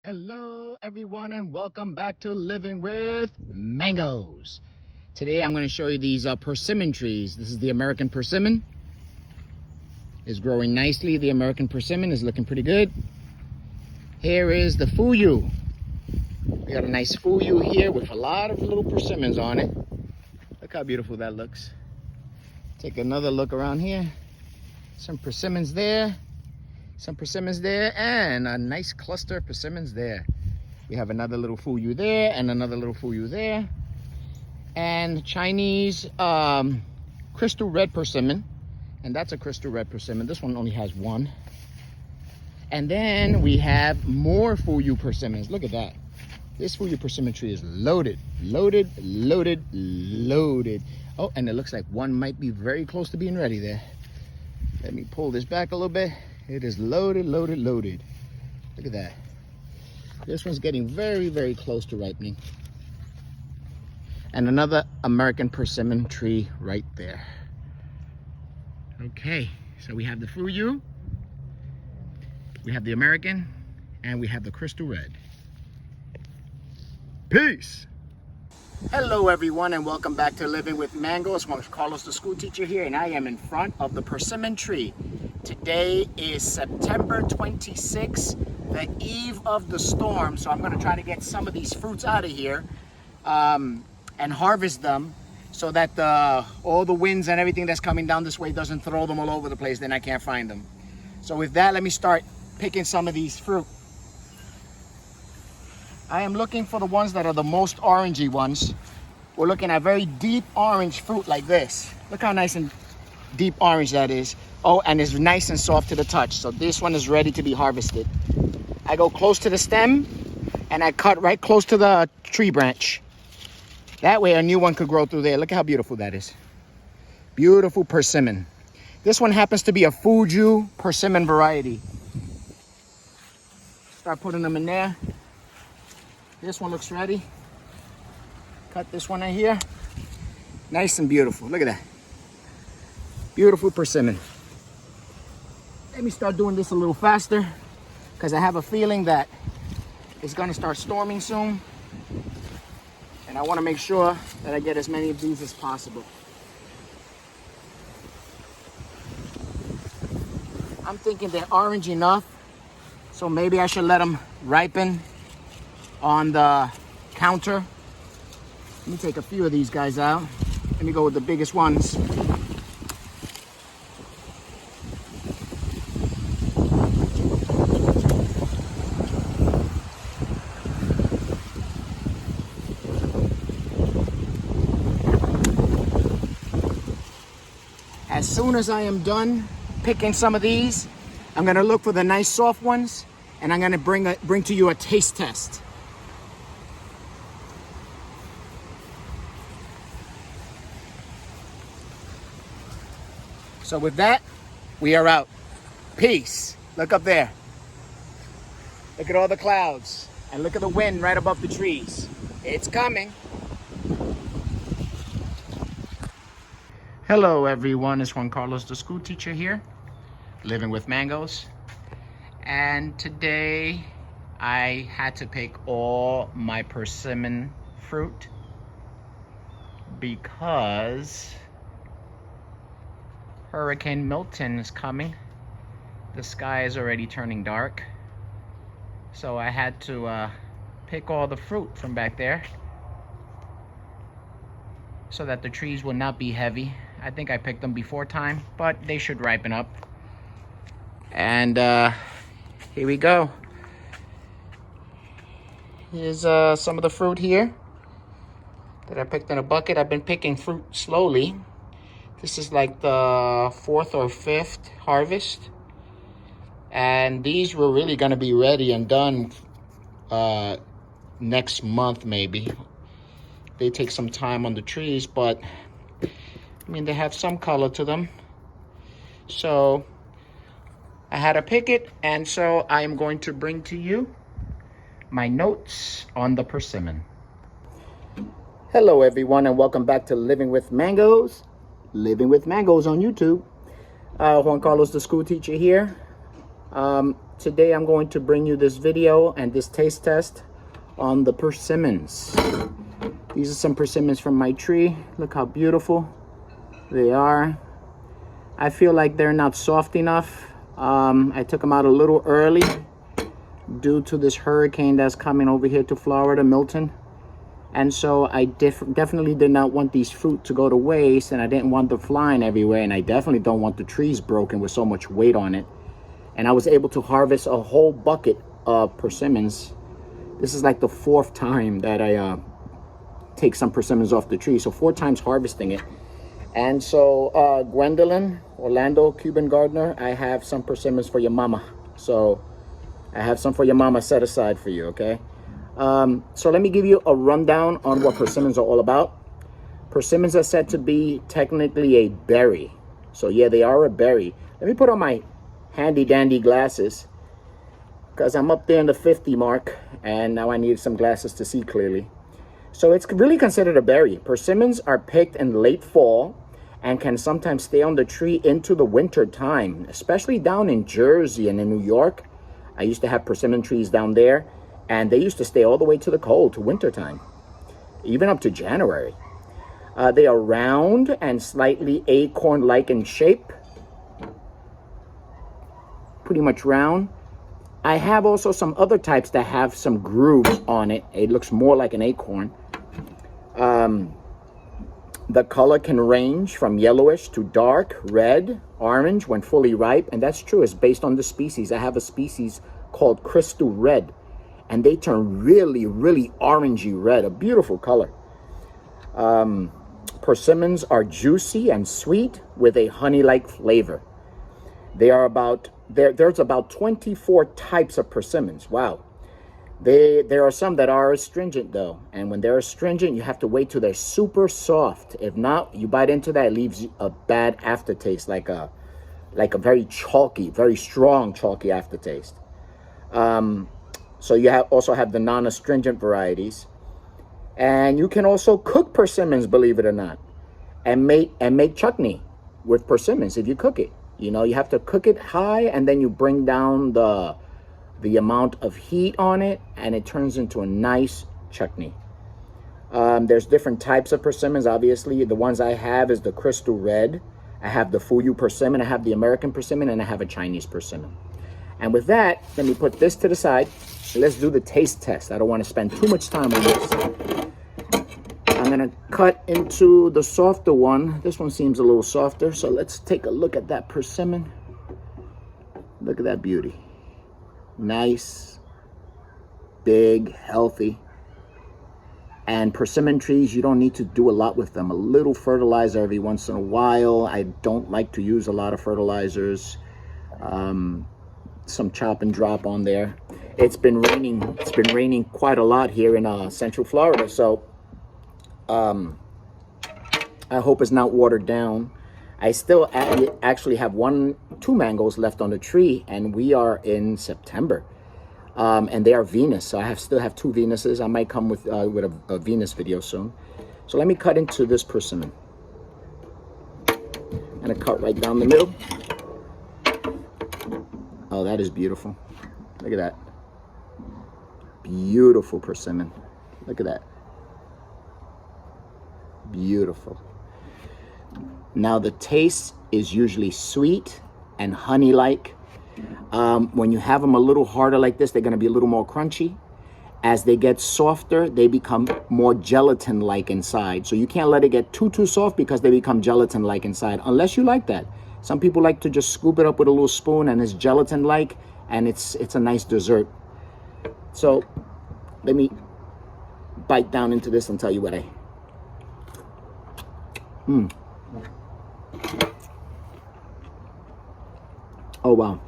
Hello, everyone, and welcome back to Living with Mangoes. Today, I'm going to show you these persimmon trees. This is the American persimmon. It's growing nicely. The American persimmon is looking pretty good. Here is the fuyu. We got a nice fuyu here with a lot of little persimmons on it. Look how beautiful that looks. Take another look around here. Some persimmons there. Some persimmons there, and a nice cluster of persimmons there. We have another little fuyu there, and another little fuyu there. And Chinese crystal red persimmon. And that's a crystal red persimmon. This one only has one. And then we have more fuyu persimmons. Look at that. This fuyu persimmon tree is loaded, loaded, loaded, loaded. Oh, and it looks like one might be very close to being ready there. Let me pull this back a little bit. It is loaded, loaded, loaded. Look at that. This one's getting very, very close to ripening. And another American persimmon tree right there. Okay, so we have the fuyu, we have the American, and we have the crystal red. Peace! Hello everyone, and welcome back to Living with Mangoes. I'm Carlos, the school teacher here, and I am in front of the persimmon tree. Today is September 26th, the eve of the storm. So I'm going to try to get some of these fruits out of here and harvest them so that all the winds and everything that's coming down this way doesn't throw them all over the place. Then I can't find them. So with that, let me start picking some of these fruit. I am looking for the ones that are the most orangey ones. We're looking at very deep orange fruit like this. Look how nice and deep orange that is. Oh, and it's nice and soft to the touch. So this one is ready to be harvested. I go close to the stem and I cut right close to the tree branch. That way a new one could grow through there. Look how beautiful that is. Beautiful persimmon. This one happens to be a Fuju persimmon variety. Start putting them in there. This one looks ready. Cut this one right here. Nice and beautiful. Look at that. Beautiful persimmon. Let me start doing this a little faster because I have a feeling that it's going to start storming soon. And I want to make sure that I get as many of these as possible. I'm thinking they're orange enough, so maybe I should let them ripen on the counter. Let me take a few of these guys out. Let me go with the biggest ones. As soon as I am done picking some of these, I'm gonna look for the nice soft ones, and I'm gonna bring to you a taste test. So with that, we are out. Peace. Look up there. Look at all the clouds, and look at the wind right above the trees. It's coming. Hello everyone, it's Juan Carlos, the school teacher here, Living with Mangoes. And today I had to pick all my persimmon fruit because Hurricane Milton is coming. The sky is already turning dark. So I had to pick all the fruit from back there so that the trees will not be heavy. I think I picked them before time, but they should ripen up. And here we go. Here's some of the fruit here that I picked in a bucket. I've been picking fruit slowly. This is like the fourth or fifth harvest. And these were really gonna be ready and done next month maybe. They take some time on the trees, but I mean, they have some color to them. So I had to pick it, and so I am going to bring to you my notes on the persimmon. Hello everyone, and welcome back to Living with Mangoes. Living with Mangoes on YouTube. Juan Carlos, the school teacher here. today I'm going to bring you this video and this taste test on the persimmons. These are some persimmons from my tree. Look how beautiful they are. I feel like they're not soft enough. I took them out a little early due to this hurricane that's coming over here to Florida, Milton. And so I definitely did not want these fruit to go to waste, and I didn't want them flying everywhere, and I definitely don't want the trees broken with so much weight on it. And I was able to harvest a whole bucket of persimmons. This is like the 4th time that I take some persimmons off the tree, so 4 times harvesting it. And so Gwendolyn, Orlando, Cuban gardener, I have some persimmons for your mama. So I have some for your mama set aside for you, okay? So let me give you a rundown on what persimmons are all about. Persimmons are said to be technically a berry. So yeah, they are a berry. Let me put on my handy dandy glasses because I'm up there in the 50 mark and now I need some glasses to see clearly. So it's really considered a berry. Persimmons are picked in late fall and can sometimes stay on the tree into the winter time, especially down in Jersey and in New York. I used to have persimmon trees down there, and they used to stay all the way to the cold, to winter time, even up to January. They are round and slightly acorn-like in shape. Pretty much round. I have also some other types that have some grooves on it. It looks more like an acorn. The color can range from yellowish to dark, red, orange when fully ripe. And that's true, it's based on the species. I have a species called crystal red, and they turn really, really orangey red, a beautiful color. Persimmons are juicy and sweet with a honey-like flavor. There's about 24 types of persimmons. Wow. There are some that are astringent though, and when they're astringent, you have to wait till they're super soft. If not, you bite into that, it leaves a bad aftertaste, like a very chalky, very strong chalky aftertaste. So you also have the non-astringent varieties, and you can also cook persimmons, believe it or not, and make chutney with persimmons if you cook it. You know, you have to cook it high, and then you bring down the amount of heat on it, and it turns into a nice chutney. There's different types of persimmons. Obviously, the ones I have is the crystal red. I have the Fuyu persimmon, I have the American persimmon, and I have a Chinese persimmon. And with that, let me put this to the side. Let's do the taste test. I don't want to spend too much time on this. I'm gonna cut into the softer one. This one seems a little softer, so let's take a look at that persimmon. Look at that beauty. Nice, big, healthy. And persimmon trees, you don't need to do a lot with them. A little fertilizer every once in a while. I don't like to use a lot of fertilizers. Some chop and drop on there. It's been raining. It's been raining quite a lot here in Central Florida, so I hope it's not watered down. I still actually have 2 mangoes left on the tree, and we are in September. And they are Venus, so I still have 2 Venuses. I might come with a Venus video soon. So let me cut into this persimmon. I'm gonna cut right down the middle. Oh, that is beautiful. Look at that. Beautiful persimmon. Look at that. Beautiful. Now the taste is usually sweet and honey-like. When you have them a little harder like this, they're going to be a little more crunchy. As they get softer, they become more gelatin-like inside. So you can't let it get too soft because they become gelatin-like inside, unless you like that. Some people like to just scoop it up with a little spoon and it's gelatin-like, and it's a nice dessert. So let me bite down into this and tell you what I... Oh wow,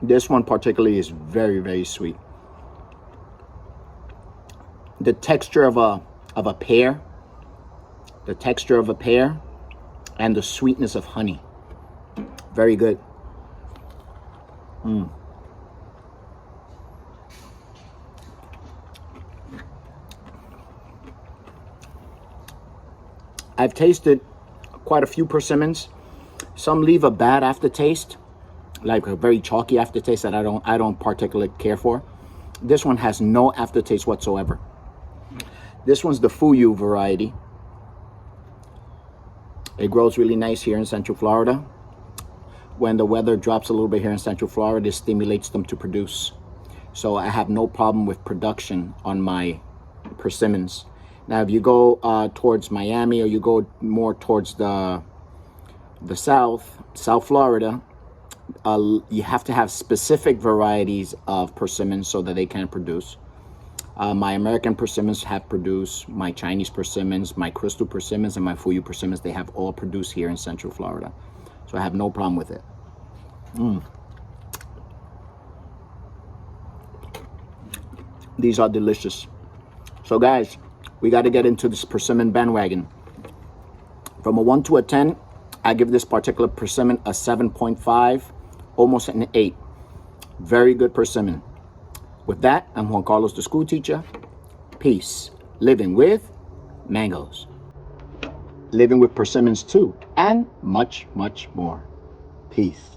this one particularly is very, very sweet. The texture of a pear, and the sweetness of honey, very good. I've tasted quite a few persimmons. Some leave a bad aftertaste, like a very chalky aftertaste that I don't particularly care for. This one has no aftertaste whatsoever. This one's the Fuyu variety. It grows really nice here in Central Florida. When the weather drops a little bit here in Central Florida, this stimulates them to produce. So I have no problem with production on my persimmons. Now, if you go towards Miami, or you go more towards the South Florida, you have to have specific varieties of persimmons so that they can produce. My American persimmons have produced, my Chinese persimmons, my crystal persimmons, and my Fuyu persimmons, they have all produced here in Central Florida. So I have no problem with it. These are delicious. So guys, we got to get into this persimmon bandwagon. From a 1 to a 10, I give this particular persimmon a 7.5, almost an 8. Very good persimmon. With that, I'm Juan Carlos, the school teacher. Peace. Living with mangoes. Living with persimmons too, and much, much more. Peace.